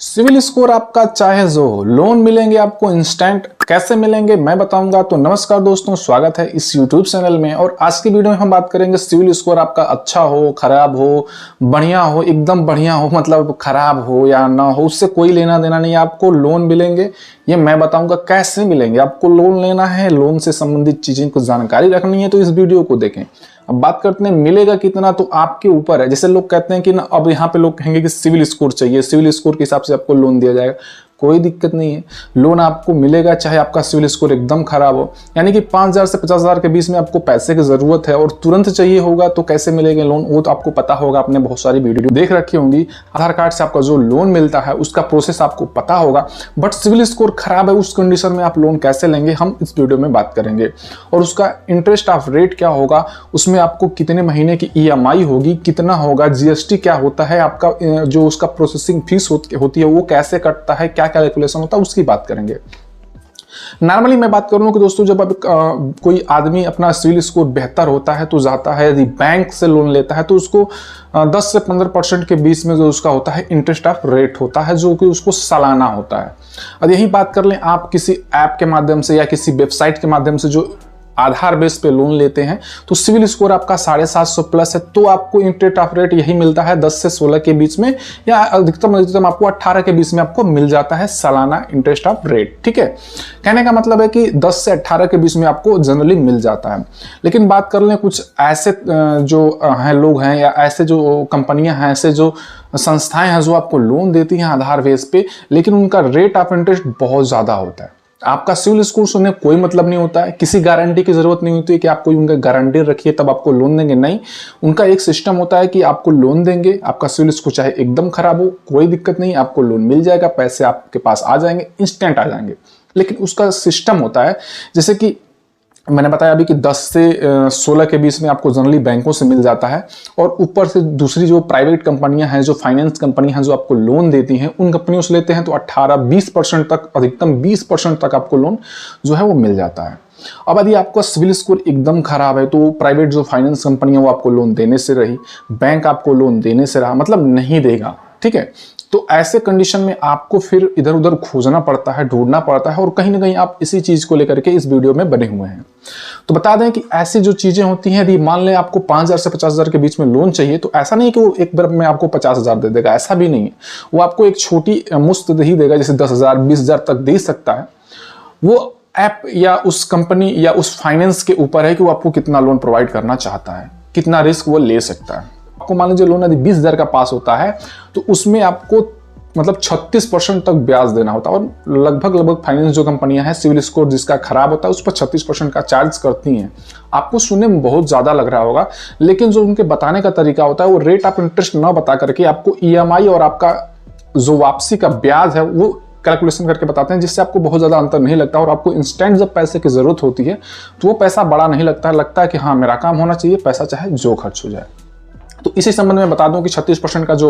Civil score आपका चाहे जो हो, लोन मिलेंगे आपको इंस्टेंट, कैसे मिलेंगे मैं बताऊंगा। तो नमस्कार दोस्तों, स्वागत है इस YouTube चैनल में। और आज की वीडियो में हम बात करेंगे सिविल स्कोर आपका अच्छा हो, खराब हो, बढ़िया हो, एकदम बढ़िया हो, मतलब खराब हो या ना हो, उससे कोई लेना देना नहीं। आपको लोन मिलेंगे ये मैं बताऊंगा कैसे मिलेंगे। आपको लोन लेना है, लोन से संबंधित चीजें को जानकारी रखनी है तो इस वीडियो को देखें। अब बात करते हैं मिलेगा कितना, तो आपके ऊपर है। जैसे लोग कहते हैं कि ना, अब यहाँ पे लोग कहेंगे कि सिविल स्कोर चाहिए, सिविल स्कोर के हिसाब से आपको लोन दिया जाएगा। कोई दिक्कत नहीं है, लोन आपको मिलेगा चाहे आपका सिविल स्कोर एकदम खराब हो। यानी कि 5,000 से 50,000 के बीच में आपको पैसे की जरूरत है और तुरंत चाहिए होगा तो कैसे मिलेगा लोन, वो तो आपको पता होगा, आपने बहुत सारी वीडियो देख रखी होंगी। आधार कार्ड से आपका जो लोन मिलता है उसका प्रोसेस आपको पता होगा। बट सिविल स्कोर खराब है, उस कंडीशन में आप लोन कैसे लेंगे हम इस वीडियो में बात करेंगे। और उसका इंटरेस्ट ऑफ रेट क्या होगा, उसमें आपको कितने महीने की EMI होगी, कितना होगा, GST क्या होता है, आपका जो उसका प्रोसेसिंग फीस होती है वो कैसे कटता है, क्या कैलकुलेशन होता है, उसकी बात करेंगे। नॉर्मली मैं बात करूं कि दोस्तों, जब कोई आदमी अपना सिविल स्कोर बेहतर होता है तो जाता है, यदि बैंक से लोन लेता है तो उसको 10 से 15% के बीच में जो उसका होता है इंटरेस्ट ऑफ रेट होता है, जो कि उसको सालाना होता है। और यही बात कर लें आप किसी ऐप के माध्यम से या किसी वेबसाइट के माध्यम से जो आधार बेस पे लोन लेते हैं, तो सिविल स्कोर आपका 750 प्लस है तो आपको इंटरेस्ट ऑफ रेट यही मिलता है 10 से 16 के बीच में, या अधिकतम आपको 18 के बीच में आपको मिल जाता है सालाना इंटरेस्ट ऑफ रेट। ठीक है, कहने का मतलब है कि 10 से 18 के बीच में आपको जनरली मिल जाता है। लेकिन बात कर लें कुछ ऐसे जो हैं लोग हैं या ऐसे जो कंपनियां हैं, ऐसे जो संस्थाएं हैं जो आपको लोन देती हैं आधार बेस पे, लेकिन उनका रेट ऑफ इंटरेस्ट बहुत ज्यादा होता है। आपका सिविल स्कोर से उन्हें कोई मतलब नहीं होता है, किसी गारंटी की जरूरत नहीं होती है कि आप कोई उनका गारंटी रखिए तब आपको लोन देंगे। नहीं, उनका एक सिस्टम होता है कि आपको लोन देंगे, आपका सिविल स्कोर चाहे एकदम खराब हो कोई दिक्कत नहीं, आपको लोन मिल जाएगा, पैसे आपके पास आ जाएंगे, इंस्टेंट आ जाएंगे। लेकिन उसका सिस्टम होता है, जैसे कि मैंने बताया अभी कि 10 से 16 के बीच में आपको जनरली बैंकों से मिल जाता है। और ऊपर से दूसरी जो प्राइवेट कंपनियां हैं, जो फाइनेंस कंपनियां हैं, जो आपको लोन देती हैं, उन कंपनियों से लेते हैं तो 18-20% तक, अधिकतम 20% तक आपको लोन जो है वो मिल जाता है। अब यदि आपका सिविल स्कोर एकदम खराब है तो प्राइवेट जो फाइनेंस कंपनियां वो आपको लोन देने से रही, बैंक आपको लोन देने से रहा, मतलब नहीं देगा। ठीक है, तो ऐसे कंडीशन में आपको फिर इधर उधर खोजना पड़ता है, ढूंढना पड़ता है, और कहीं ना कहीं आप इसी चीज को लेकर के इस वीडियो में बने हुए हैं। तो बता दें कि ऐसी जो चीजें होती हैं, यदि मान लें आपको 5,000 से 50,000 के बीच में लोन चाहिए, तो ऐसा नहीं कि वो एक बार में आपको 50,000 दे देगा, ऐसा भी नहीं है। वो आपको एक छोटी मुश्त ही देगा, जैसे 10,000 20,000 तक दे सकता है। वो ऐप या उस कंपनी या उस फाइनेंस के ऊपर है कि वो आपको कितना लोन प्रोवाइड करना चाहता है, कितना रिस्क वो ले सकता है। आपको मान लीजिए लोन यदि 20,000 का पास होता है तो उसमें आपको मतलब 36% तक ब्याज देना होता है। और लगभग फाइनेंस जो कंपनियां हैं, सिविल स्कोर जिसका खराब होता है उस पर 36% का चार्ज करती हैं। आपको सुनने में बहुत ज्यादा लग रहा होगा, लेकिन जो उनके बताने का तरीका होता है वो रेट ऑफ इंटरेस्ट ना बता करके आपको EMI और आपका जो वापसी का ब्याज है वो कैलकुलेशन करके बताते हैं, जिससे आपको बहुत ज्यादा अंतर नहीं लगता। और आपको इंस्टेंट जब पैसे की जरूरत होती है तो वो पैसा बड़ा नहीं लगता है, लगता है कि हाँ मेरा काम होना चाहिए, पैसा चाहे जो खर्च हो जाए। तो इसी संबंध में बता दूं कि 36% का जो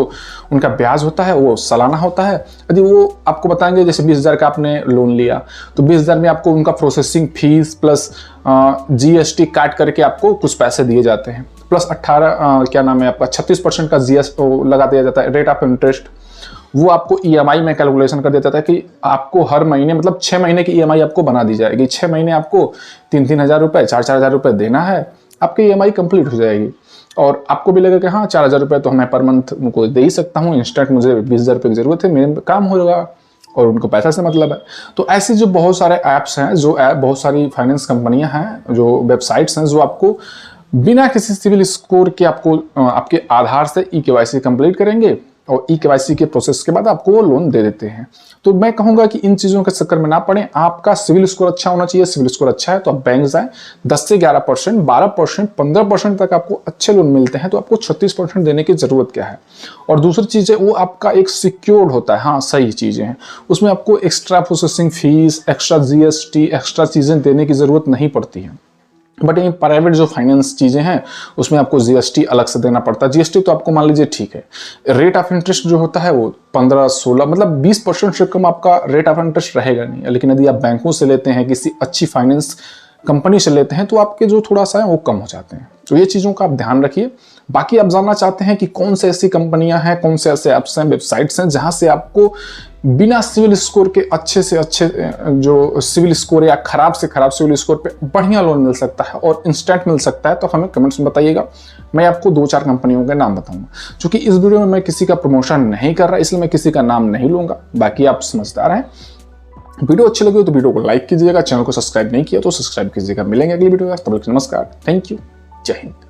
उनका ब्याज होता है वो सालाना होता है। यदि वो आपको बताएंगे, जैसे 20,000 का आपने लोन लिया तो 20,000 में आपको उनका प्रोसेसिंग फीस प्लस GST काट करके आपको कुछ पैसे दिए जाते हैं, प्लस 36% का GST लगा दिया जाता है, रेट ऑफ इंटरेस्ट। वो आपको EMI में कैलकुलेशन कर दिया जाता है कि आपको हर महीने, मतलब 6 महीने की EMI आपको बना दी जाएगी। 6 महीने आपको 3-3 हज़ार रुपये, 4-4 हज़ार रुपये देना है, आपकी EMI कंप्लीट हो जाएगी। और आपको भी लगेगा कि हाँ 4,000 रुपये तो मैं पर मंथ उनको दे ही सकता हूँ, इंस्टेंट मुझे 20,000 रुपये की जरूरत है, मेरे काम हो जाएगा, और उनको पैसा से मतलब है। तो ऐसी जो बहुत सारे ऐप्स हैं, जो ऐप बहुत सारी फाइनेंस कंपनियां हैं, जो वेबसाइट्स हैं, जो आपको बिना किसी सिविल स्कोर के आपको आपके आधार से EKYC कंप्लीट करेंगे और EKYC के प्रोसेस के बाद आपको वो लोन दे देते हैं। तो मैं कहूंगा कि इन चीजों के चक्कर में ना पड़े, आपका सिविल स्कोर अच्छा होना चाहिए। सिविल स्कोर अच्छा है तो आप बैंक जाएं, 10 से 11%, 12%, 15% तक आपको अच्छे लोन मिलते हैं, तो आपको 36% देने की जरूरत क्या है। और दूसरी चीज है वो आपका एक सिक्योर्ड होता है। हाँ, सही चीजें हैं, उसमें आपको extra processing fees, extra GST, extra चीजें देने की जरूरत नहीं पड़ती है। बट ये प्राइवेट जो फाइनेंस चीजें हैं उसमें आपको GST अलग से देना पड़ता है। GST तो आपको मान लीजिए ठीक है, रेट ऑफ इंटरेस्ट जो होता है वो 15-16, मतलब 20% से कम आपका रेट ऑफ इंटरेस्ट रहेगा नहीं। लेकिन यदि आप बैंकों से लेते हैं, किसी अच्छी फाइनेंस कंपनी से लेते हैं, तो आपके जो थोड़ा सा है वो कम हो जाते हैं। तो ये चीज़ों का आप ध्यान रखिए। बाकी आप जानना चाहते हैं कि कौन से ऐसी कंपनियां हैं, कौन से ऐसे ऐप्स हैं, वेबसाइट्स हैं जहां से आपको बिना सिविल स्कोर के अच्छे से अच्छे जो सिविल स्कोर या खराब से खराब सिविल स्कोर पे बढ़िया लोन मिल सकता है और इंस्टेंट मिल सकता है, तो हमें कमेंट्स में बताइएगा। मैं आपको 2-4 कंपनियों के नाम बताऊंगा। क्योंकि इस वीडियो में मैं किसी का प्रमोशन नहीं कर रहा, इसलिए मैं किसी का नाम नहीं लूंगा। बाकी आप समझदार हैं। वीडियो अच्छी लगी हो तो वीडियो को लाइक कीजिएगा, चैनल को सब्सक्राइब नहीं किया तो सब्सक्राइब कीजिएगा। मिलेंगे अगली वीडियो में, तब तक नमस्कार, थैंक यू, जय हिंद।